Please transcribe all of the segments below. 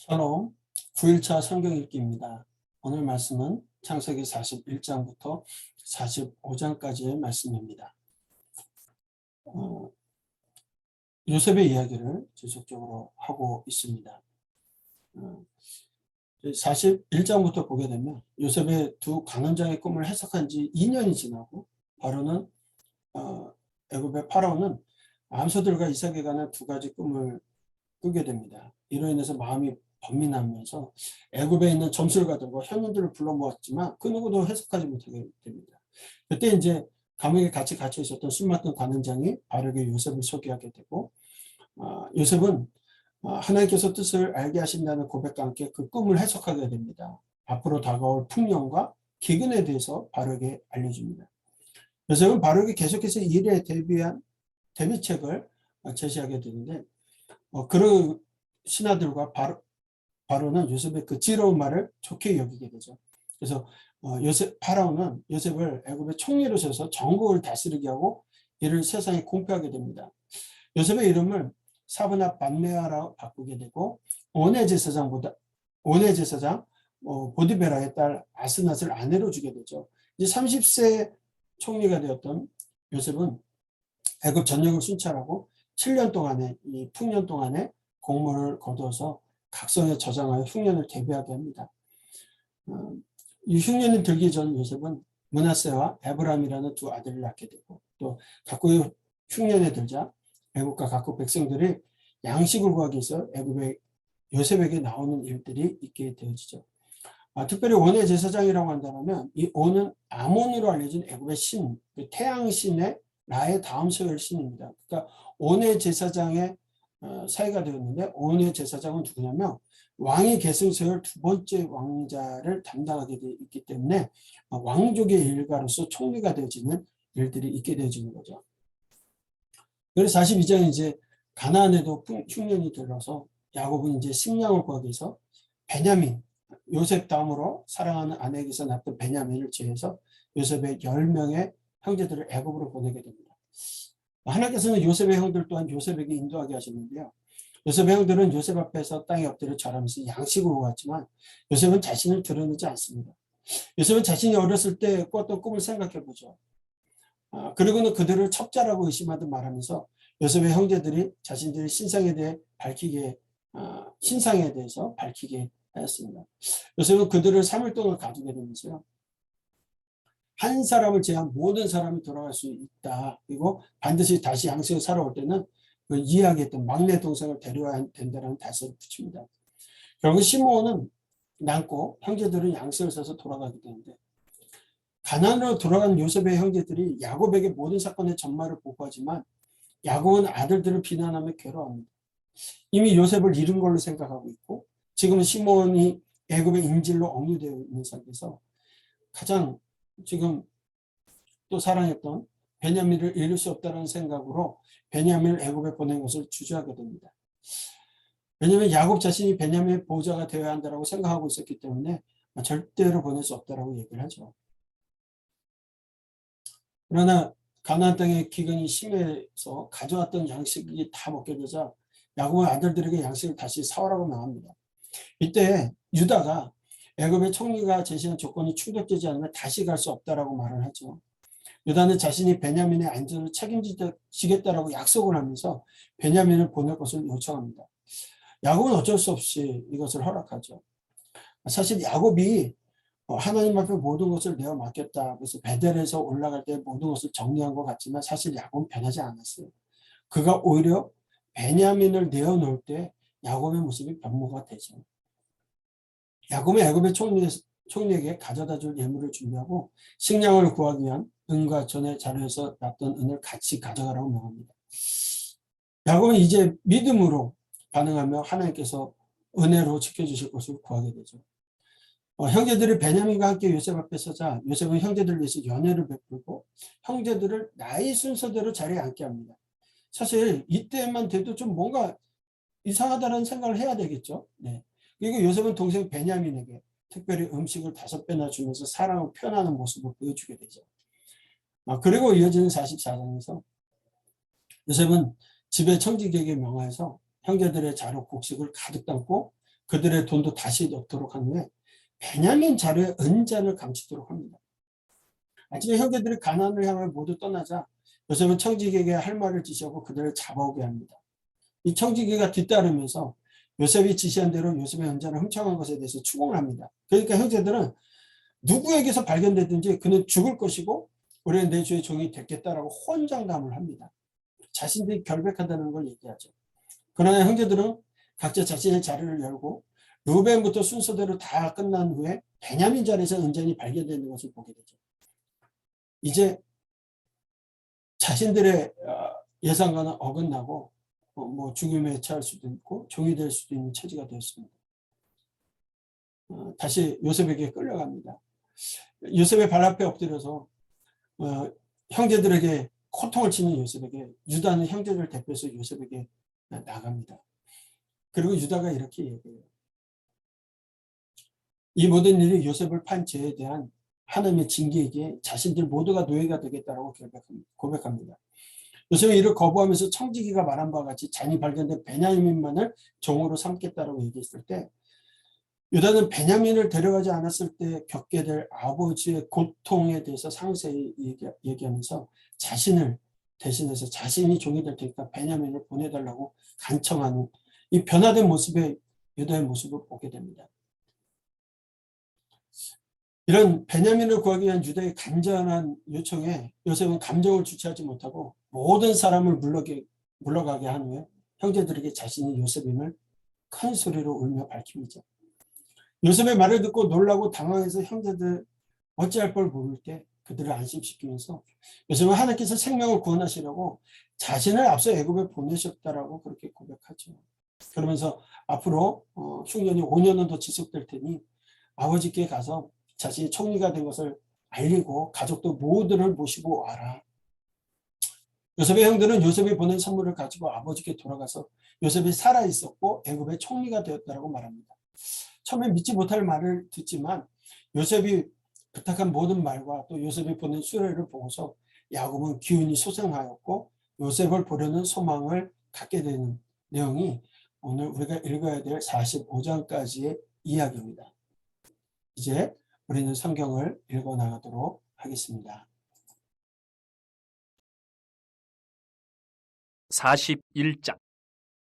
샬롬 9일차 성경 읽기입니다. 오늘 말씀은 창세기 41장부터 45장까지의 말씀입니다. 요셉의 이야기를 지속적으로 하고 있습니다. 41장부터 보게 되면 요셉의 두 관원장의 꿈을 해석한 지 2년이 지나고 바로는 애굽의 파라오는 암소들과 이삭에 관한 두 가지 꿈을 꾸게 됩니다. 이로 인해서 마음이 번민하면서 애굽에 있는 점술가들과 현인들을 불러 모았지만 그 누구도 해석하지 못하게 됩니다. 그때 이제 감옥에 같이 갇혀 있었던 술 맡은 관원장이 바르게 요셉을 소개하게 되고 요셉은 하나님께서 뜻을 알게 하신다는 고백과 함께 그 꿈을 해석하게 됩니다. 앞으로 다가올 풍년과 기근에 대해서 바르게 알려줍니다. 요셉은 바르게 계속해서 일에 대비한 대비책을 제시하게 되는데 그런 신하들과 바로는 요셉의 그 지혜로운 말을 좋게 여기게 되죠. 그래서 파라오는 요셉을 애굽의 총리로 세워서 전국을 다스리게 하고 이를 세상에 공표하게 됩니다. 요셉의 이름을 사브나 반메아라고 바꾸게 되고 온의 제사장 보디베라의 딸 아스낫을 아내로 주게 되죠. 이제 30세 총리가 되었던 요셉은 애굽 전역을 순찰하고 7년 동안에 이 풍년 동안에 공모를 거두어서 각성에 저장하여 흉년을 대비하게 합니다. 이 흉년이 들기 전 요셉은 므낫세와 에브람이라는 두 아들을 낳게 되고 또 각국의 흉년에 들자 애굽과 각국 백성들이 양식을 구하기 위해서 애굽의 요셉에게 나오는 일들이 있게 되어지죠. 특별히 온의 제사장이라고 한다면 이 온은 아몬으로 알려진 애굽의 신, 그 태양신의 라의 다음 세월 신입니다. 그러니까 온의 제사장의 사이가 되었는데 온의 제사장은 누구냐면 왕이 계승세월 두 번째 왕자를 담당하게 되어 있기 때문에 왕족의 일가로서 총리가 되어지는 일들이 있게 되어지는 거죠. 그래서 42장에 이제 가나안에도 흉년이 들어서 야곱은 이제 식량을 구하기 위해서 베냐민, 요셉 다음으로 사랑하는 아내에게서 낳던 베냐민을 제해서 요셉의 10명의 형제들을 애굽으로 보내게 됩니다. 하나님께서는 요셉의 형들 또한 요셉에게 인도하게 하셨는데요. 요셉의 형들은 요셉 앞에서 땅에 엎드려 절하면서 양식을 구했지만 요셉은 자신을 드러내지 않습니다. 요셉은 자신이 어렸을 때 꿨던 꿈을 생각해 보죠. 그리고는 그들을 첩자라고 의심하듯 말하면서 요셉의 형제들이 자신들의 신상에 대해서 밝히게 하였습니다. 요셉은 그들을 3일 동안 가두게 되면서요. 한 사람을 제한 모든 사람이 돌아갈 수 있다. 그리고 반드시 다시 양식을 사러 올 때는 그 이해하겠던 막내 동생을 데려와야 된다는 단서를 붙입니다. 결국 시므온은 남고 형제들은 양식을 사서 돌아가게 되는데 가나안으로 돌아간 요셉의 형제들이 야곱에게 모든 사건의 전말을 보고하지만 야곱은 아들들을 비난하며 괴로워합니다. 이미 요셉을 잃은 걸로 생각하고 있고 지금은 시므온이 애굽의 인질로 억류되어 있는 상태에서 가장 지금 또 사랑했던 베냐민을 잃을 수 없다는 생각으로 베냐민을 애굽에 보낸 것을 주저하게 됩니다. 왜냐하면 야곱 자신이 베냐민의 보호자가 되어야 한다고 생각하고 있었기 때문에 절대로 보낼 수 없다고 얘기를 하죠. 그러나 가나안 땅의 기근이 심해서 가져왔던 양식이 다 먹게 되자 야곱은 아들들에게 양식을 다시 사오라고 명합니다. 이때 유다가 애굽의 총리가 제시한 조건이 충족되지 않으면 다시 갈 수 없다라고 말을 하죠. 유다는 자신이 베냐민의 안전을 책임지겠다라고 약속을 하면서 베냐민을 보낼 것을 요청합니다. 야곱은 어쩔 수 없이 이것을 허락하죠. 사실 야곱이 하나님 앞에 모든 것을 내어 맡겼다. 그래서 베델에서 올라갈 때 모든 것을 정리한 것 같지만 사실 야곱은 변하지 않았어요. 그가 오히려 베냐민을 내어놓을 때 야곱의 모습이 변모가 되죠. 야곱은 애굽의 총리에게 가져다 줄 예물을 준비하고 식량을 구하기 위한 은과 전의 자루에서 났던 은을 같이 가져가라고 명합니다. 야곱은 이제 믿음으로 반응하며 하나님께서 은혜로 지켜주실 것을 구하게 되죠. 형제들이 베냐민과 함께 요셉 앞에 서자 요셉은 형제들을 위해서 연회를 베풀고 형제들을 나이 순서대로 자리에 앉게 합니다. 사실 이때만 돼도 좀 뭔가 이상하다는 생각을 해야 되겠죠. 네. 그리고 요셉은 동생 베냐민에게 특별히 음식을 5배나 주면서 사랑을 표현하는 모습을 보여주게 되죠. 그리고 이어지는 44장에서 요셉은 집의 청지기에게 명하여서 형제들의 자루 곡식을 가득 담고 그들의 돈도 다시 넣도록 한 후에 베냐민 자루에 은잔을 감추도록 합니다. 아침에 형제들이 가나안을 향해 모두 떠나자 요셉은 청지기에게 할 말을 지시하고 그들을 잡아오게 합니다. 이 청지기가 뒤따르면서 요셉이 지시한 대로 요셉의 은잔을 훔쳐간 것에 대해서 추궁을 합니다. 그러니까 형제들은 누구에게서 발견되든지 그는 죽을 것이고 우리는 내 주의 종이 됐겠다라고 호언장담을 합니다. 자신들이 결백하다는 걸 얘기하죠. 그러나 형제들은 각자 자신의 자리를 열고 루벤부터 순서대로 다 끝난 후에 베냐민 자리에서 은잔이 발견되는 것을 보게 되죠. 이제 자신들의 예상과는 어긋나고 뭐 죽음에 처할 수도 있고 종이 될 수도 있는 처지가 되었습니다. 다시 요셉에게 끌려갑니다. 요셉의 발 앞에 엎드려서 형제들에게 코통을 치는 요셉에게 유다는 형제들을 대표해서 요셉에게 나갑니다. 그리고 유다가 이렇게 얘기해요. 이 모든 일이 요셉을 판 죄에 대한 하나님의 징계이기에 자신들 모두가 노예가 되겠다라고 고백합니다. 요셉은 이를 거부하면서 청지기가 말한 바와 같이 잔이 발견된 베냐민만을 종으로 삼겠다라고 얘기했을 때 유다는 베냐민을 데려가지 않았을 때 겪게 될 아버지의 고통에 대해서 상세히 얘기하면서 자신을 대신해서 자신이 종이 될 테니까 베냐민을 보내달라고 간청하는 이 변화된 모습의 유다의 모습을 보게 됩니다. 이런 베냐민을 구하기 위한 유다의 간절한 요청에 요셉은 감정을 주체하지 못하고 모든 사람을 물러가게 한 후에 형제들에게 자신이 요셉임을 큰 소리로 울며 밝힙니다. 요셉의 말을 듣고 놀라고 당황해서 형제들 어찌할 걸 모를 때 그들을 안심시키면서 요셉은 하나님께서 생명을 구원하시려고 자신을 앞서 애굽에 보내셨다라고 그렇게 고백하죠. 그러면서 앞으로 흉년이 5년은 더 지속될 테니 아버지께 가서 자신이 총리가 된 것을 알리고 가족도 모두를 모시고 와라. 요셉의 형들은 요셉이 보낸 선물을 가지고 아버지께 돌아가서 요셉이 살아있었고 애굽의 총리가 되었다라고 말합니다. 처음에 믿지 못할 말을 듣지만 요셉이 부탁한 모든 말과 또 요셉이 보낸 수레를 보고서 야곱은 기운이 솟아나였고 요셉을 보려는 소망을 갖게 되는 내용이 오늘 우리가 읽어야 될 45장까지의 이야기입니다. 이제 우리는 성경을 읽어 나가도록 하겠습니다. 41장.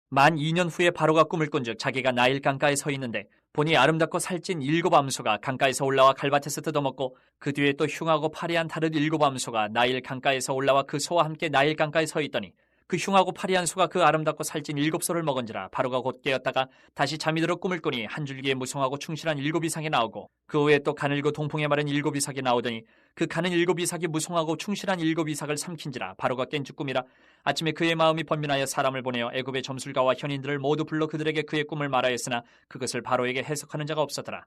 만 2년 후에 바로가 꿈을 꾼즉 자기가 나일 강가에 서 있는데 보니 아름답고 살찐 7 암소가 강가에서 올라와 갈밭에서 뜯어먹고 그 뒤에 또 흉하고 파리한 다른 7 암소가 나일 강가에서 올라와 그 소와 함께 나일 강가에 서 있더니 그 흉하고 파리한 소가 그 아름답고 살찐 7 소를 먹은지라 바로가 곧 깨었다가 다시 잠이 들어 꿈을 꾸니 한 줄기에 무성하고 충실한 7 이삭이 나오고 그 후에 또 가늘고 동풍에 마른 7 이삭이 나오더니 그 가는 7 이삭이 무성하고 충실한 7 이삭을 삼킨지라 바로가 깬 즉 꿈이라. 아침에 그의 마음이 번민하여 사람을 보내어 애굽의 점술가와 현인들을 모두 불러 그들에게 그의 꿈을 말하였으나 그것을 바로에게 해석하는 자가 없었더라.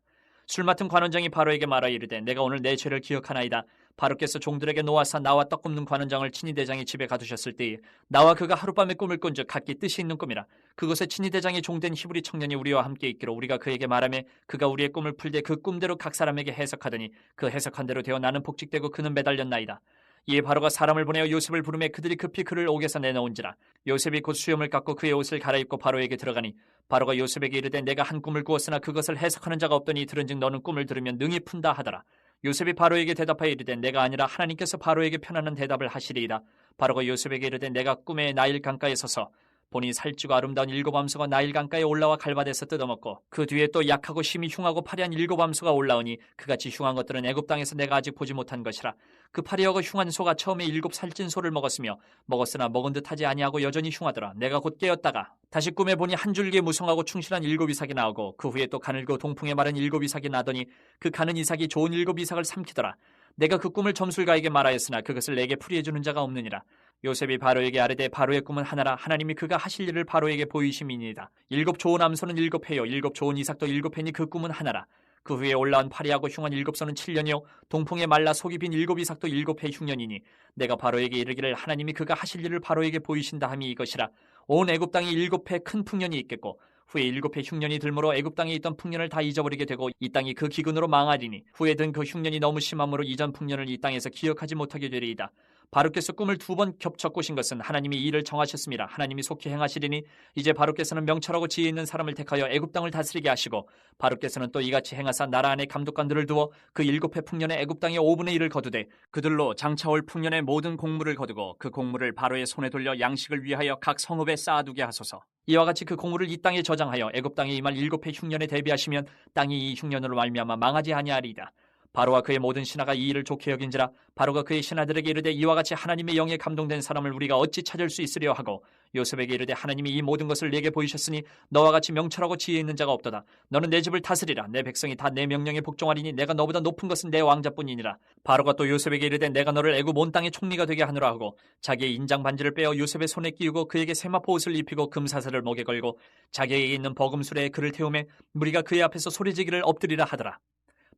술 맡은 관원장이 바로에게 말하여 이르되 내가 오늘 내 죄를 기억하나이다. 바로께서 종들에게 놓아사 나와 떡 굽는 관원장을 친위 대장이 집에 가두셨을 때에 나와 그가 하룻밤에 꿈을 꾼즉 각기 뜻이 있는 꿈이라. 그것에 친위 대장이 종된 히브리 청년이 우리와 함께 있기로 우리가 그에게 말하며 그가 우리의 꿈을 풀되 그 꿈대로 각 사람에게 해석하더니 그 해석한 대로 되어 나는 복직되고 그는 매달렸나이다. 이에 바로가 사람을 보내어 요셉을 부르매 그들이 급히 그를 옥에서 내놓은지라. 요셉이 곧 수염을 깎고 그의 옷을 갈아입고 바로에게 들어가니 바로가 요셉에게 이르되 내가 한 꿈을 꾸었으나 그것을 해석하는 자가 없더니 들은즉 너는 꿈을 들으면 능히 푼다 하더라. 요셉이 바로에게 대답하여 이르되 내가 아니라 하나님께서 바로에게 편안한 대답을 하시리이다. 바로가 요셉에게 이르되 내가 꿈에 나일 강가에 서서 보니 살찌고 아름다운 7 암소가 나일 강가에 올라와 갈밭에서 뜯어먹고 그 뒤에 또 약하고 심히 흉하고 파리한 7 암소가 올라오니 그같이 흉한 것들은 애굽 땅에서 내가 아직 보지 못한 것이라. 그 파리하고 흉한 소가 처음에 7 살찐 소를 먹었으나 먹은 듯하지 아니하고 여전히 흉하더라. 내가 곧 깨었다가 다시 꿈에 보니 한 줄기에 무성하고 충실한 7 이삭이 나오고 그 후에 또 가늘고 동풍에 마른 7 이삭이 나더니 그 가는 이삭이 좋은 7 이삭을 삼키더라. 내가 그 꿈을 점술가에게 말하였으나 그것을 내게 풀이해주는 자가 없느니라. 요셉이 바로에게 아뢰되 바로의 꿈은 하나라. 하나님이 그가 하실 일을 바로에게 보이심이니이다. 7 좋은 암소는 7 해요 7 좋은 이삭도 7 해니 그 꿈은 하나라. 그 후에 올라온 파리하고 흉한 7 소는 7년이요 동풍에 말라 속이 빈 7 이삭도 7 해 흉년이니 내가 바로에게 이르기를 하나님이 그가 하실 일을 바로에게 보이신다 함이 이것이라. 온 애굽 땅이 7 해 큰 풍년이 있겠고 후에 7 해 흉년이 들므로 애굽 땅에 있던 풍년을 다 잊어버리게 되고 이 땅이 그 기근으로 망하리니 후에 든 그 흉년이 너무 심함으로 이전 풍년을 이 땅에서 기억하지 못하게 되리이다. 바로께서 꿈을 2번 겹쳐 꾸신 것은 하나님이 이 일을 정하셨습니다. 하나님이 속히 행하시리니 이제 바로께서는 명철하고 지혜 있는 사람을 택하여 애굽 땅을 다스리게 하시고 바로께서는 또 이같이 행하사 나라 안에 감독관들을 두어 그 7해 풍년의 애굽 땅의 5분의 1을 거두되 그들로 장차올 풍년의 모든 곡물을 거두고 그 곡물을 바로의 손에 돌려 양식을 위하여 각 성읍에 쌓아두게 하소서. 이와 같이 그 곡물을 이 땅에 저장하여 애굽 땅에 임할 7해 흉년에 대비하시면 땅이 이 흉년으로 말미암아 망하지 아니하리이다. 바로와 그의 모든 신하가 이 일을 좋게 여긴지라 바로가 그의 신하들에게 이르되 이와 같이 하나님의 영에 감동된 사람을 우리가 어찌 찾을 수 있으려 하고 요셉에게 이르되 하나님이 이 모든 것을 내게 보이셨으니 너와 같이 명철하고 지혜 있는 자가 없도다. 너는 내 집을 다스리라. 내 백성이 다 내 명령에 복종하리니 내가 너보다 높은 것은 내 왕자뿐이니라. 바로가 또 요셉에게 이르되 내가 너를 애굽 온 땅의 총리가 되게 하노라 하고 자기의 인장 반지를 빼어 요셉의 손에 끼우고 그에게 세마포 옷을 입히고 금사슬을 목에 걸고 자기에게 있는 버금수레에 그를 태우매 무리가 그의 앞에서 소리지기를 엎드리라 하더라.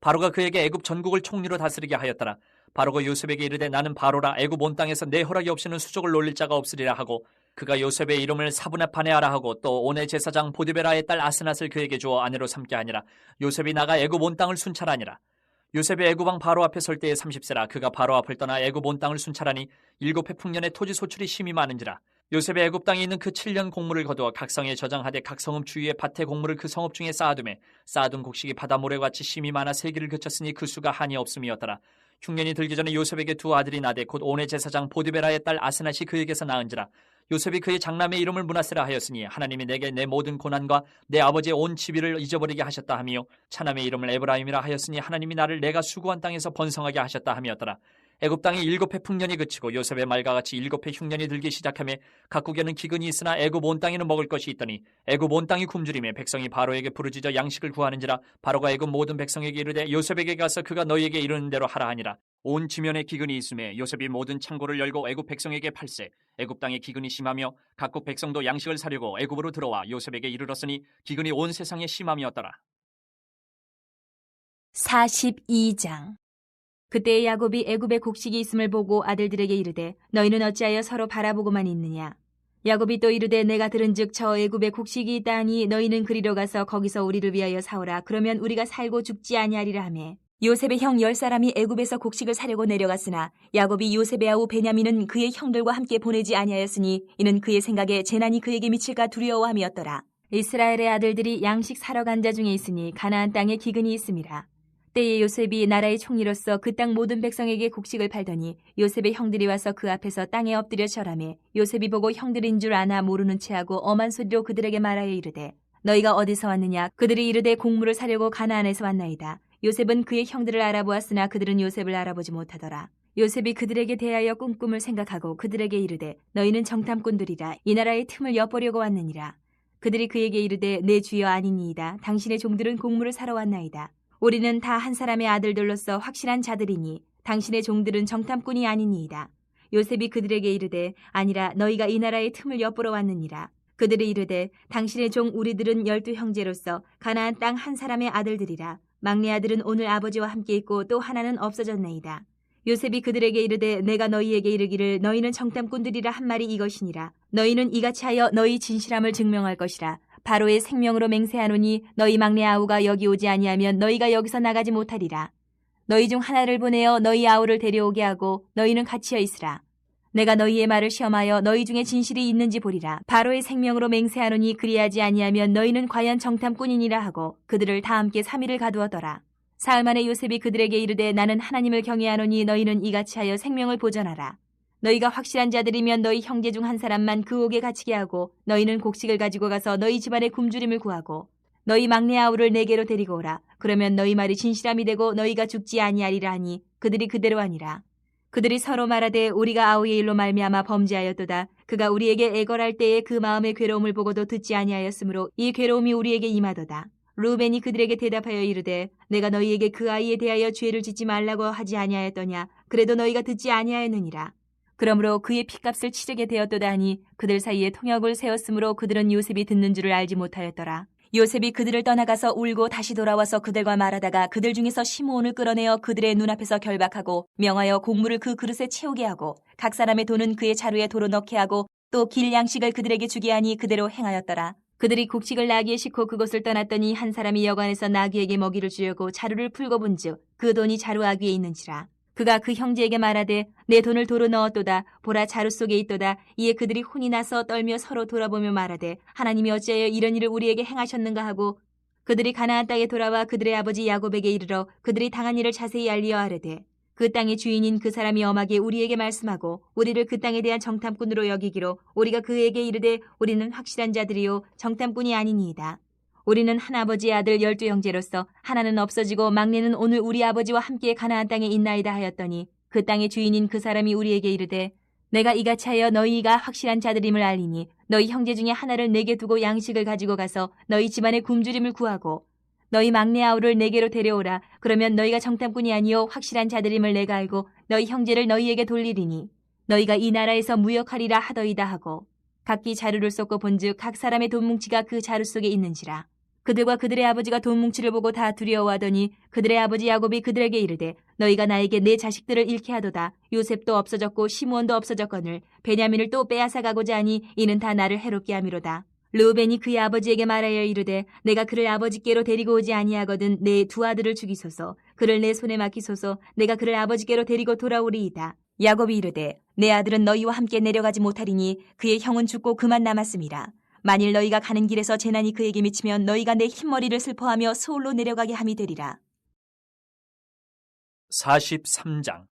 바로가 그에게 애굽 전국을 총리로 다스리게 하였더라. 바로가 요셉에게 이르되 나는 바로라. 애굽 온 땅에서 내 허락이 없이는 수족을 놀릴 자가 없으리라 하고 그가 요셉의 이름을 사브나파네아라 하고 또 온의 제사장 보디베라의 딸 아스낫을 그에게 주어 아내로 삼게 하니라. 요셉이 나가 애굽 온 땅을 순찰하니라. 요셉이 애굽 왕 바로 앞에 설 때에 30세라. 그가 바로 앞을 떠나 애굽 온 땅을 순찰하니 7해 풍년의 토지 소출이 심히 많은지라. 요셉의 애굽 땅에 있는 그 7년 곡물을 거두어 각 성에 저장하되 각 성읍 주위에 밭의 곡물을 그 성읍 중에 쌓아두매 쌓아둔 곡식이 바다 모래같이 심히 많아 세기를 그쳤으니 그 수가 한이 없음이었더라. 흉년이 들기 전에 요셉에게 2 아들이 나되 곧 온의 제사장 보디베라의 딸 아스낫이 그에게서 낳은지라. 요셉이 그의 장남의 이름을 므낫세라 하였으니 하나님이 내게 내 모든 고난과 내 아버지의 온 지위를 잊어버리게 하셨다 하며 차남의 이름을 에브라임이라 하였으니 하나님이 나를 내가 수고한 땅에서 번성하게 하셨다 함이었더라. 애굽 땅에 7해 풍년이 그치고 요셉의 말과 같이 7해 흉년이 들기 시작하며 각국에는 기근이 있으나 애굽 온 땅에는 먹을 것이 있더니 애굽 온 땅이 굶주림에 백성이 바로에게 부르짖어 양식을 구하는지라. 바로가 애굽 모든 백성에게 이르되 요셉에게 가서 그가 너희에게 이르는 대로 하라 하니라. 온 지면에 기근이 있음에 요셉이 모든 창고를 열고 애굽 백성에게 팔세. 애굽 땅에 기근이 심하며 각국 백성도 양식을 사려고 애굽으로 들어와 요셉에게 이르렀으니 기근이 온 세상에 심함이었더라. 42장. 그때 야곱이 애굽에 곡식이 있음을 보고 아들들에게 이르되 너희는 어찌하여 서로 바라보고만 있느냐. 야곱이 또 이르되 내가 들은즉 저 애굽에 곡식이 있다 하니 너희는 그리로 가서 거기서 우리를 위하여 사오라. 그러면 우리가 살고 죽지 아니하리라 하매 요셉의 형 10사람이 애굽에서 곡식을 사려고 내려갔으나 야곱이 요셉의 아우 베냐민은 그의 형들과 함께 보내지 아니하였으니 이는 그의 생각에 재난이 그에게 미칠까 두려워함이었더라. 이스라엘의 아들들이 양식 사러 간 자 중에 있으니 가나안 땅에 기근이 있음이라. 때에 요셉이 나라의 총리로서 그 땅 모든 백성에게 곡식을 팔더니 요셉의 형들이 와서 그 앞에서 땅에 엎드려 절하매 요셉이 보고 형들인 줄 아나 모르는 체하고 엄한 소리로 그들에게 말하여 이르되 너희가 어디서 왔느냐. 그들이 이르되 곡물을 사려고 가나안에서 왔나이다. 요셉은 그의 형들을 알아보았으나 그들은 요셉을 알아보지 못하더라. 요셉이 그들에게 대하여 꿈꿈을 생각하고 그들에게 이르되 너희는 정탐꾼들이라. 이 나라의 틈을 엿보려고 왔느니라. 그들이 그에게 이르되 내 주여 아니니이다. 당신의 종들은 곡물을 사러 왔나이다. 우리는 다 한 사람의 아들들로서 확실한 자들이니 당신의 종들은 정탐꾼이 아니니이다. 요셉이 그들에게 이르되 아니라 너희가 이 나라의 틈을 엿보러 왔느니라. 그들이 이르되 당신의 종 우리들은 12 형제로서 가나안 땅 한 사람의 아들들이라. 막내 아들은 오늘 아버지와 함께 있고 또 하나는 없어졌나이다. 요셉이 그들에게 이르되 내가 너희에게 이르기를 너희는 정탐꾼들이라 한 말이 이것이니라. 너희는 이같이 하여 너희 진실함을 증명할 것이라. 바로의 생명으로 맹세하노니 너희 막내 아우가 여기 오지 아니하면 너희가 여기서 나가지 못하리라. 너희 중 하나를 보내어 너희 아우를 데려오게 하고 너희는 갇혀 있으라. 내가 너희의 말을 시험하여 너희 중에 진실이 있는지 보리라. 바로의 생명으로 맹세하노니 그리하지 아니하면 너희는 과연 정탐꾼이니라 하고 그들을 다 함께 3일을 가두었더라. 사흘 만에 요셉이 그들에게 이르되 나는 하나님을 경외하노니 너희는 이같이 하여 생명을 보전하라. 너희가 확실한 자들이면 너희 형제 중 한 사람만 그 옥에 갇히게 하고 너희는 곡식을 가지고 가서 너희 집안의 굶주림을 구하고 너희 막내 아우를 내게로 데리고 오라. 그러면 너희 말이 진실함이 되고 너희가 죽지 아니하리라 하니 그들이 그대로 하니라. 그들이 서로 말하되 우리가 아우의 일로 말미암아 범죄하였도다. 그가 우리에게 애걸할 때에 그 마음의 괴로움을 보고도 듣지 아니하였으므로 이 괴로움이 우리에게 임하도다. 루벤이 그들에게 대답하여 이르되 내가 너희에게 그 아이에 대하여 죄를 짓지 말라고 하지 아니하였더냐. 그래도 너희가 듣지 아니하였느니라. 그러므로 그의 핏값을 치르게 되었도다 하니 그들 사이에 통역을 세웠으므로 그들은 요셉이 듣는 줄을 알지 못하였더라. 요셉이 그들을 떠나가서 울고 다시 돌아와서 그들과 말하다가 그들 중에서 시므온을 끌어내어 그들의 눈앞에서 결박하고 명하여 곡물을 그 그릇에 채우게 하고 각 사람의 돈은 그의 자루에 도로 넣게 하고 또 길 양식을 그들에게 주게 하니 그대로 행하였더라. 그들이 곡식을 나귀에 싣고 그곳을 떠났더니 한 사람이 여관에서 나귀에게 먹이를 주려고 자루를 풀고 본즉 그 돈이 자루 아귀에 있는지라. 그가 그 형제에게 말하되 내 돈을 도로 넣었도다. 보라, 자루 속에 있도다. 이에 그들이 혼이 나서 떨며 서로 돌아보며 말하되 하나님이 어찌하여 이런 일을 우리에게 행하셨는가 하고, 그들이 가나안 땅에 돌아와 그들의 아버지 야곱에게 이르러 그들이 당한 일을 자세히 알리어 하려되, 그 땅의 주인인 그 사람이 엄하게 우리에게 말씀하고 우리를 그 땅에 대한 정탐꾼으로 여기기로 우리가 그에게 이르되 우리는 확실한 자들이요 정탐꾼이 아니니이다. 우리는 한 아버지의 아들 12형제로서 하나는 없어지고 막내는 오늘 우리 아버지와 함께 가나안 땅에 있나이다 하였더니, 그 땅의 주인인 그 사람이 우리에게 이르되 내가 이같이 하여 너희가 확실한 자들임을 알리니 너희 형제 중에 하나를 내게 두고 양식을 가지고 가서 너희 집안의 굶주림을 구하고 너희 막내 아우를 내게로 데려오라. 그러면 너희가 정탐꾼이 아니요 확실한 자들임을 내가 알고 너희 형제를 너희에게 돌리리니 너희가 이 나라에서 무역하리라 하더이다 하고, 각기 자루를 쏟고 본즉 각 사람의 돈 뭉치가 그 자루 속에 있는지라. 그들과 그들의 아버지가 돈 뭉치를 보고 다 두려워하더니 그들의 아버지 야곱이 그들에게 이르되 너희가 나에게 내 자식들을 잃게 하도다. 요셉도 없어졌고 시므온도 없어졌거늘 베냐민을 또 빼앗아 가고자 하니 이는 다 나를 해롭게 함이로다. 르우벤이 그의 아버지에게 말하여 이르되 내가 그를 아버지께로 데리고 오지 아니하거든 내 두 아들을 죽이소서. 그를 내 손에 맡기소서. 내가 그를 아버지께로 데리고 돌아오리이다. 야곱이 이르되 내 아들은 너희와 함께 내려가지 못하리니 그의 형은 죽고 그만 남았음이라. 만일 너희가 가는 길에서 재난이 그에게 미치면 너희가 내 흰머리를 슬퍼하며 서울로 내려가게 함이 되리라. 43장.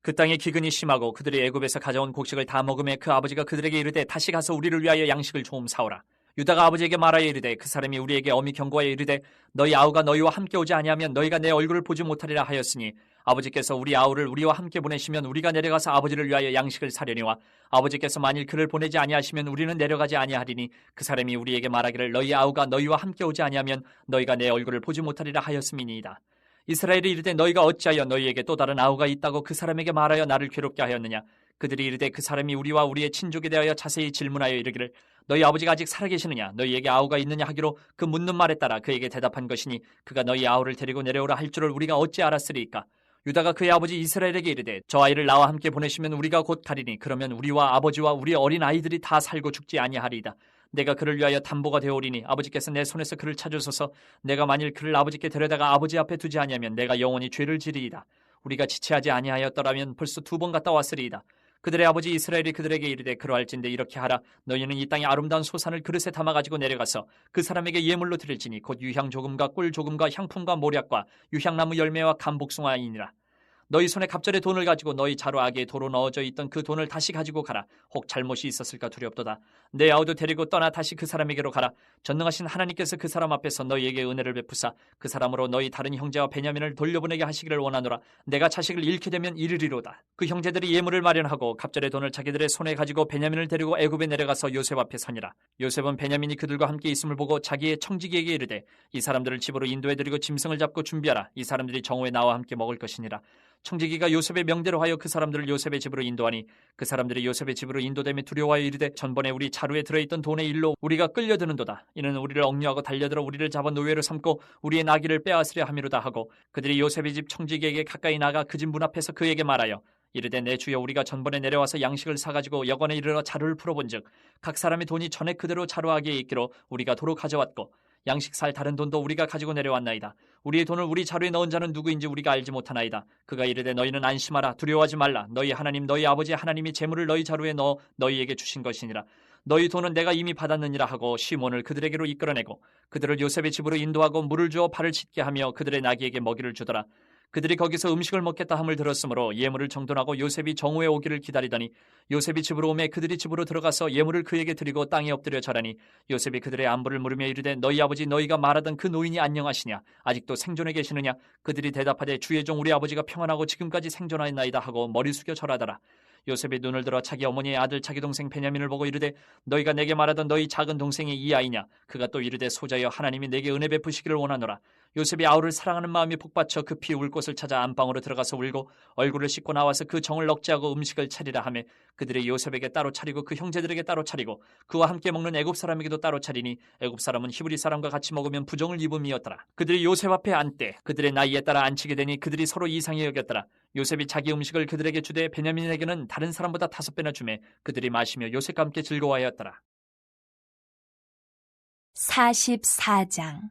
그 땅에 기근이 심하고 그들이 애굽에서 가져온 곡식을 다 먹음에 그 아버지가 그들에게 이르되 다시 가서 우리를 위하여 양식을 좀 사오라. 유다가 아버지에게 말하여 이르되 그 사람이 우리에게 엄히 경고하여 이르되 너희 아우가 너희와 함께 오지 아니하면 너희가 내 얼굴을 보지 못하리라 하였으니, 아버지께서 우리 아우를 우리와 함께 보내시면 우리가 내려가서 아버지를 위하여 양식을 사려니와 아버지께서 만일 그를 보내지 아니하시면 우리는 내려가지 아니하리니, 그 사람이 우리에게 말하기를 너희 아우가 너희와 함께 오지 아니하면 너희가 내 얼굴을 보지 못하리라 하였음이니이다. 이스라엘이 이르되 너희가 어찌하여 너희에게 또 다른 아우가 있다고 그 사람에게 말하여 나를 괴롭게 하였느냐. 그들이 이르되 그 사람이 우리와 우리의 친족에 대하여 자세히 질문하여 이르기를 너희 아버지가 아직 살아계시느냐, 너희에게 아우가 있느냐 하기로 그 묻는 말에 따라 그에게 대답한 것이니 그가 너희 아우를 데리고 내려오라 할 줄을 우리가 어찌 알았으리이까. 유다가 그의 아버지 이스라엘에게 이르되 저 아이를 나와 함께 보내시면 우리가 곧 가리니 그러면 우리와 아버지와 우리 어린 아이들이 다 살고 죽지 아니하리이다. 내가 그를 위하여 담보가 되오리니 아버지께서 내 손에서 그를 찾으소서. 내가 만일 그를 아버지께 데려다가 아버지 앞에 두지 아니하면 내가 영원히 죄를 지리이다. 우리가 지체하지 아니하였더라면 벌써 2번 갔다 왔으리이다. 그들의 아버지 이스라엘이 그들에게 이르되 그러할진대 이렇게 하라. 너희는 이 땅의 아름다운 소산을 그릇에 담아가지고 내려가서 그 사람에게 예물로 드릴지니 곧 유향 조금과 꿀 조금과 향품과 모략과 유향나무 열매와 감복숭아이니라. 너희 손에 갑절의 돈을 가지고 너희 자루 아귀에 도로 넣어져 있던 그 돈을 다시 가지고 가라. 혹 잘못이 있었을까 두렵도다. 내 아우도 데리고 떠나 다시 그 사람에게로 가라. 전능하신 하나님께서 그 사람 앞에서 너희에게 은혜를 베푸사 그 사람으로 너희 다른 형제와 베냐민을 돌려보내게 하시기를 원하노라. 내가 자식을 잃게 되면 이르리로다. 그 형제들이 예물을 마련하고 갑절의 돈을 자기들의 손에 가지고 베냐민을 데리고 애굽에 내려가서 요셉 앞에 서니라. 요셉은 베냐민이 그들과 함께 있음을 보고 자기의 청지기에게 이르되 이 사람들을 집으로 인도해드리고 짐승을 잡고 준비하라. 이 사람들이 정오에 나와 함께 먹을 것이니라. 청지기가 요셉의 명대로 하여 그 사람들을 요셉의 집으로 인도하니 그 사람들이 요셉의 집으로 인도되며 두려워하여 이르되 전번에 우리 자루에 들어있던 돈의 일로 우리가 끌려드는도다. 이는 우리를 억류하고 달려들어 우리를 잡아 노예로 삼고 우리의 나귀를 빼앗으려 함이로다 하고, 그들이 요셉의 집 청지기에게 가까이 나가 그 집 문 앞에서 그에게 말하여 이르되 내 주여 우리가 전번에 내려와서 양식을 사가지고 여건에 이르러 자루를 풀어본즉 각 사람의 돈이 전에 그대로 자루아귀에 있기로 우리가 도로 가져왔고 양식 살 다른 돈도 우리가 가지고 내려왔나이다. 우리의 돈을 우리 자루에 넣은 자는 누구인지 우리가 알지 못하나이다. 그가 이르되 너희는 안심하라. 두려워하지 말라. 너희 하나님 너희 아버지 하나님이 재물을 너희 자루에 넣어 너희에게 주신 것이니라. 너희 돈은 내가 이미 받았느니라 하고 시몬을 그들에게로 이끌어내고 그들을 요셉의 집으로 인도하고 물을 주어 발을 씻게 하며 그들의 나귀에게 먹이를 주더라. 그들이 거기서 음식을 먹겠다 함을 들었으므로 예물을 정돈하고 요셉이 정오에 오기를 기다리더니 요셉이 집으로 오매 그들이 집으로 들어가서 예물을 그에게 드리고 땅에 엎드려 절하니 요셉이 그들의 안부를 물으며 이르되 너희 아버지 너희가 말하던 그 노인이 안녕하시냐? 아직도 생존해 계시느냐? 그들이 대답하되 주의 종 우리 아버지가 평안하고 지금까지 생존하였나이다 하고 머리 숙여 절하더라. 요셉이 눈을 들어 자기 어머니의 아들 자기 동생 베냐민을 보고 이르되 너희가 내게 말하던 너희 작은 동생이 이 아이냐? 그가 또 이르되 소자여 하나님이 내게 은혜 베푸시기를 원하노라. 요셉이 아우를 사랑하는 마음이 복받쳐 급히 울 곳을 찾아 안방으로 들어가서 울고 얼굴을 씻고 나와서 그 정을 억제하고 음식을 차리라 하며 그들이 요셉에게 따로 차리고 그 형제들에게 따로 차리고 그와 함께 먹는 애굽 사람에게도 따로 차리니 애굽 사람은 히브리 사람과 같이 먹으면 부정을 입음이었더라. 그들이 요셉 앞에 앉되 그들의 나이에 따라 앉히게 되니 그들이 서로 이상히 여겼더라. 요셉이 자기 음식을 그들에게 주되 베냐민에게는 다른 사람보다 5배나 주매 그들이 마시며 요셉과 함께 즐거워하였더라. 44장.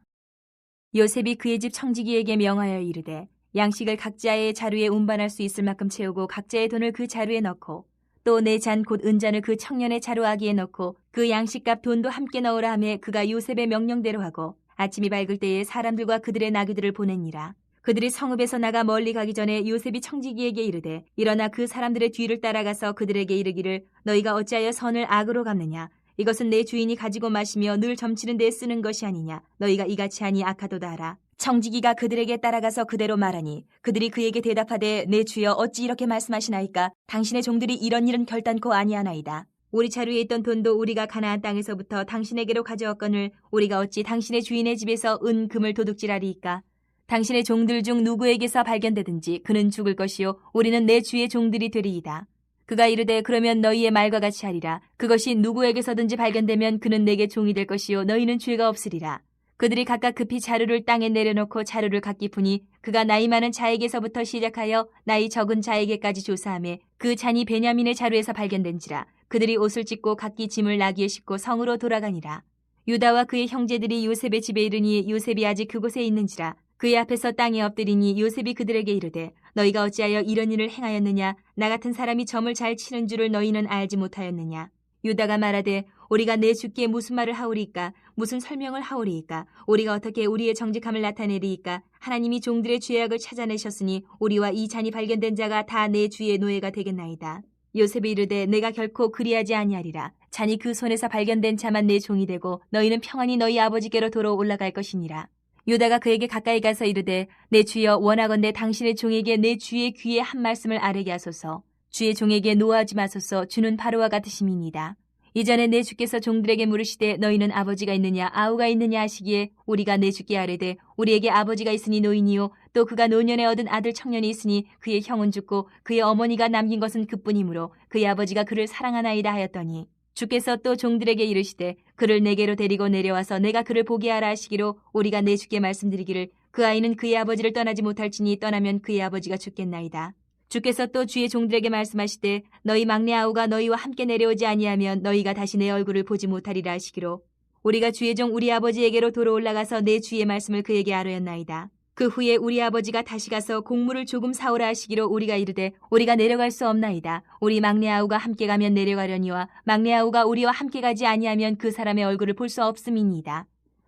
요셉이 그의 집 청지기에게 명하여 이르되 양식을 각자의 자루에 운반할 수 있을 만큼 채우고 각자의 돈을 그 자루에 넣고 또 내 잔 곧 은잔을 그 청년의 자루아기에 넣고 그 양식값 돈도 함께 넣으라 하며 그가 요셉의 명령대로 하고 아침이 밝을 때에 사람들과 그들의 나귀들을 보내니라. 그들이 성읍에서 나가 멀리 가기 전에 요셉이 청지기에게 이르되 일어나 그 사람들의 뒤를 따라가서 그들에게 이르기를 너희가 어찌하여 선을 악으로 갚느냐 이것은 내 주인이 가지고 마시며 늘 점치는 데 쓰는 것이 아니냐 너희가 이같이 하니 악하도다 하라. 청지기가 그들에게 따라가서 그대로 말하니 그들이 그에게 대답하되 내 주여 어찌 이렇게 말씀하시나이까 당신의 종들이 이런 일은 결단코 아니하나이다. 우리 자루에 있던 돈도 우리가 가나안 땅에서부터 당신에게로 가져왔거늘 우리가 어찌 당신의 주인의 집에서 은 금을 도둑질하리이까. 당신의 종들 중 누구에게서 발견되든지 그는 죽을 것이요 우리는 내 주의 종들이 되리이다. 그가 이르되 그러면 너희의 말과 같이 하리라. 그것이 누구에게서든지 발견되면 그는 내게 종이 될 것이요 너희는 죄가 없으리라. 그들이 각각 급히 자루를 땅에 내려놓고 자루를 각기 푸니 그가 나이 많은 자에게서부터 시작하여 나이 적은 자에게까지 조사하며 그 잔이 베냐민의 자루에서 발견된지라. 그들이 옷을 찢고 각기 짐을 나귀에 싣고 성으로 돌아가니라. 유다와 그의 형제들이 요셉의 집에 이르니 요셉이 아직 그곳에 있는지라. 그의 앞에서 땅에 엎드리니 요셉이 그들에게 이르되 너희가 어찌하여 이런 일을 행하였느냐. 나 같은 사람이 점을 잘 치는 줄을 너희는 알지 못하였느냐. 유다가 말하되 우리가 내 주께 무슨 말을 하오리이까. 무슨 설명을 하오리이까. 우리가 어떻게 우리의 정직함을 나타내리이까. 하나님이 종들의 죄악을 찾아내셨으니 우리와 이 잔이 발견된 자가 다 내 주의 노예가 되겠나이다. 요셉이 이르되 내가 결코 그리하지 아니하리라. 잔이 그 손에서 발견된 자만 내 종이 되고 너희는 평안히 너희 아버지께로 돌아 올라갈 것이니라. 유다가 그에게 가까이 가서 이르되 내 주여 원하건대 당신의 종에게 내 주의 귀에 한 말씀을 아뢰게 하소서. 주의 종에게 노하지 마소서. 주는 바로와 같으심이니이다. 이전에 내 주께서 종들에게 물으시되 너희는 아버지가 있느냐 아우가 있느냐 하시기에 우리가 내 주께 아뢰되 우리에게 아버지가 있으니 노인이요 또 그가 노년에 얻은 아들 청년이 있으니 그의 형은 죽고 그의 어머니가 남긴 것은 그뿐이므로 그의 아버지가 그를 사랑하나이다 하였더니 주께서 또 종들에게 이르시되 그를 내게로 데리고 내려와서 내가 그를 보게 하라 하시기로 우리가 내 주께 말씀드리기를 그 아이는 그의 아버지를 떠나지 못할지니 떠나면 그의 아버지가 죽겠나이다. 주께서 또 주의 종들에게 말씀하시되 너희 막내 아우가 너희와 함께 내려오지 아니하면 너희가 다시 내 얼굴을 보지 못하리라 하시기로 우리가 주의 종 우리 아버지에게로 돌아 올라가서 내 주의 말씀을 그에게 아뢰었나이다. 그 후에 우리 아버지가 다시 가서 곡물을 조금 사오라 하시기로 우리가 이르되 우리가 내려갈 수 없나이다. 우리 막내 아우가 함께 가면 내려가려니와 막내 아우가 우리와 함께 가지 아니하면 그 사람의 얼굴을 볼 수 없음이니이다.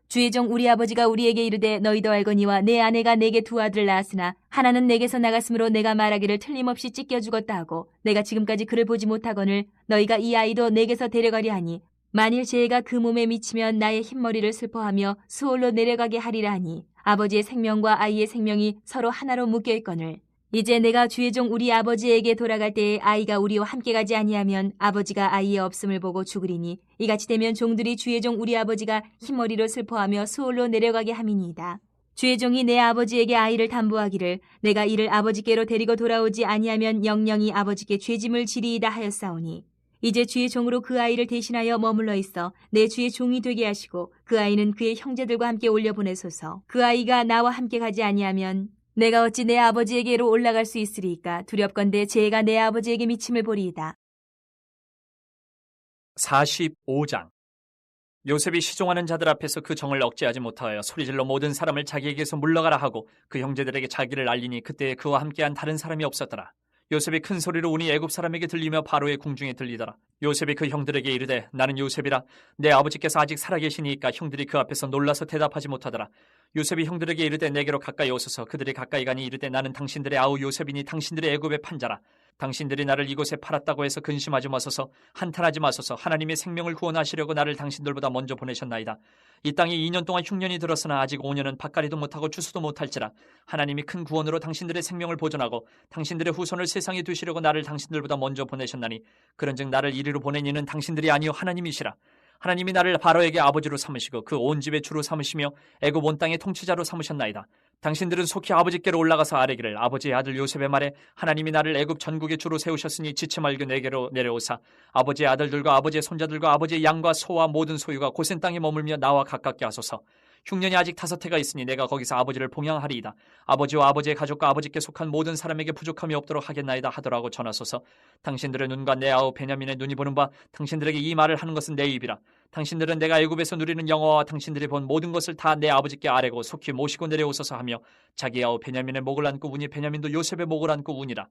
주의 종 우리 아버지가 우리에게 이르되 너희도 알거니와 내 아내가 내게 두 아들을 낳았으나 하나는 내게서 나갔으므로 내가 말하기를 틀림없이 찢겨 죽었다 하고 내가 지금까지 그를 보지 못하거늘 너희가 이 아이도 내게서 데려가려 하니 만일 죄가 그 몸에 미치면 나의 흰머리를 슬퍼하며 수월로 내려가게 하리라 하니 아버지의 생명과 아이의 생명이 서로 하나로 묶여 있거늘 이제 내가 주의 종 우리 아버지에게 돌아갈 때에 아이가 우리와 함께 가지 아니하면 아버지가 아이의 없음을 보고 죽으리니 이같이 되면 종들이 주의 종 우리 아버지가 흰머리로 슬퍼하며 수월로 내려가게 함이니이다. 주의 종이 내 아버지에게 아이를 담보하기를 내가 이를 아버지께로 데리고 돌아오지 아니하면 영영이 아버지께 죄짐을 지리이다 하였사오니 이제 주의 종으로 그 아이를 대신하여 머물러 있어 내 주의 종이 되게 하시고 그 아이는 그의 형제들과 함께 올려보내소서. 그 아이가 나와 함께 가지 아니하면 내가 어찌 내 아버지에게로 올라갈 수 있으리이까. 두렵건대 죄가 내 아버지에게 미침을 보리이다. 45장. 요셉이 시종하는 자들 앞에서 그 정을 억제하지 못하여 소리질러 모든 사람을 자기에게서 물러가라 하고 그 형제들에게 자기를 알리니 그때에 그와 함께한 다른 사람이 없었더라. 요셉이 큰 소리로 우니 애굽 사람에게 들리며 바로의 궁중에 들리더라. 요셉이 그 형들에게 이르되 나는 요셉이라. 내 아버지께서 아직 살아계시니까 형들이 그 앞에서 놀라서 대답하지 못하더라. 요셉이 형들에게 이르되 내게로 가까이 오소서. 그들이 가까이 가니 이르되 나는 당신들의 아우 요셉이니 당신들의 애굽의 판자라. 당신들이 나를 이곳에 팔았다고 해서 근심하지 마소서. 한탄하지 마소서. 하나님의 생명을 구원하시려고 나를 당신들보다 먼저 보내셨나이다. 이 땅에 2년 동안 흉년이 들었으나 아직 5년은 밭갈이도 못하고 추수도 못할지라. 하나님이 큰 구원으로 당신들의 생명을 보존하고 당신들의 후손을 세상에 두시려고 나를 당신들보다 먼저 보내셨나니 그런즉 나를 이리로 보낸 이는 당신들이 아니요 하나님이시라. 하나님이 나를 바로에게 아버지로 삼으시고 그 온 집의 주로 삼으시며 애굽 온 땅의 통치자로 삼으셨나이다. 당신들은 속히 아버지께로 올라가서 아뢰기를 아버지의 아들 요셉의 말에 하나님이 나를 애굽 전국의 주로 세우셨으니 지체 말고 내게로 내려오사 아버지의 아들들과 아버지의 손자들과 아버지의 양과 소와 모든 소유가 고센 땅에 머물며 나와 가깝게 하소서. 흉년이 아직 5해가 있으니 내가 거기서 아버지를 봉양하리이다. 아버지와 아버지의 가족과 아버지께 속한 모든 사람에게 부족함이 없도록 하겠나이다 하더라고 전하소서. 당신들의 눈과 내 아우 베냐민의 눈이 보는 바 당신들에게 이 말을 하는 것은 내 입이라. 당신들은 내가 애굽에서 누리는 영화와 당신들이 본 모든 것을 다 내 아버지께 아뢰고 속히 모시고 내려오소서 하며 자기 아우 베냐민의 목을 안고 우니 베냐민도 요셉의 목을 안고 우니라.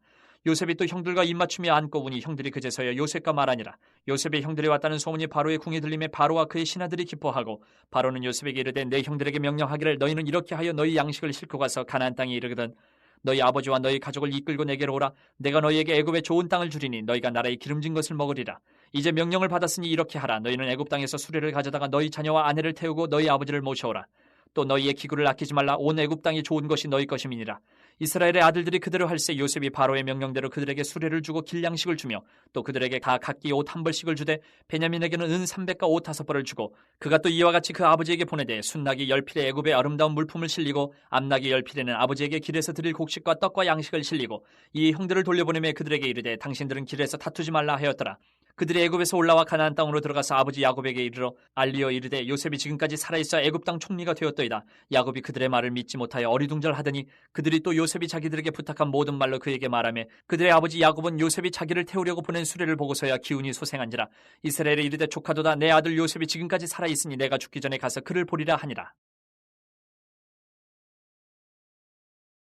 요셉이 또 형들과 입맞춤이 안고 우니 형들이 그제서야 요셉과 말하니라. 요셉의 형들이 왔다는 소문이 바로의 궁에 들림에 바로와 그의 신하들이 기뻐하고 바로는 요셉에게 이르되 내 형들에게 명령하기를 너희는 이렇게 하여 너희 양식을 싣고 가서 가나안 땅에 이르거든 너희 아버지와 너희 가족을 이끌고 내게로 오라. 내가 너희에게 애굽의 좋은 땅을 주리니 너희가 나라의 기름진 것을 먹으리라. 이제 명령을 받았으니 이렇게 하라. 너희는 애굽 땅에서 수레를 가져다가 너희 자녀와 아내를 태우고 너희 아버지를 모셔오라. 또 너희의 기구를 아끼지 말라. 온 애굽 땅이 좋은 것이 너희 것임이니라. 이스라엘의 아들들이 그대로 할세 요셉이 바로의 명령대로 그들에게 수레를 주고 길양식을 주며 또 그들에게 각기 옷 한 벌씩을 주되 베냐민에게는 은 300과 옷 5벌을 주고 그가 또 이와 같이 그 아버지에게 보내되 순나기 10필에 애굽의 아름다운 물품을 실리고 암나기 10필에는 아버지에게 길에서 드릴 곡식과 떡과 양식을 실리고 이 형들을 돌려보내며 그들에게 이르되 당신들은 길에서 다투지 말라 하였더라. 그들이 애굽에서 올라와 가나안 땅으로 들어가서 아버지 야곱에게 이르러 알리어 이르되 요셉이 지금까지 살아있어 애굽 땅 총리가 되었더이다. 야곱이 그들의 말을 믿지 못하여 어리둥절하더니 그들이 또 요셉이 자기들에게 부탁한 모든 말로 그에게 말하며 그들의 아버지 야곱은 요셉이 자기를 태우려고 보낸 수레를 보고서야 기운이 소생한지라. 이스라엘에 이르되 조카도다 내 아들 요셉이 지금까지 살아있으니 내가 죽기 전에 가서 그를 보리라 하니라.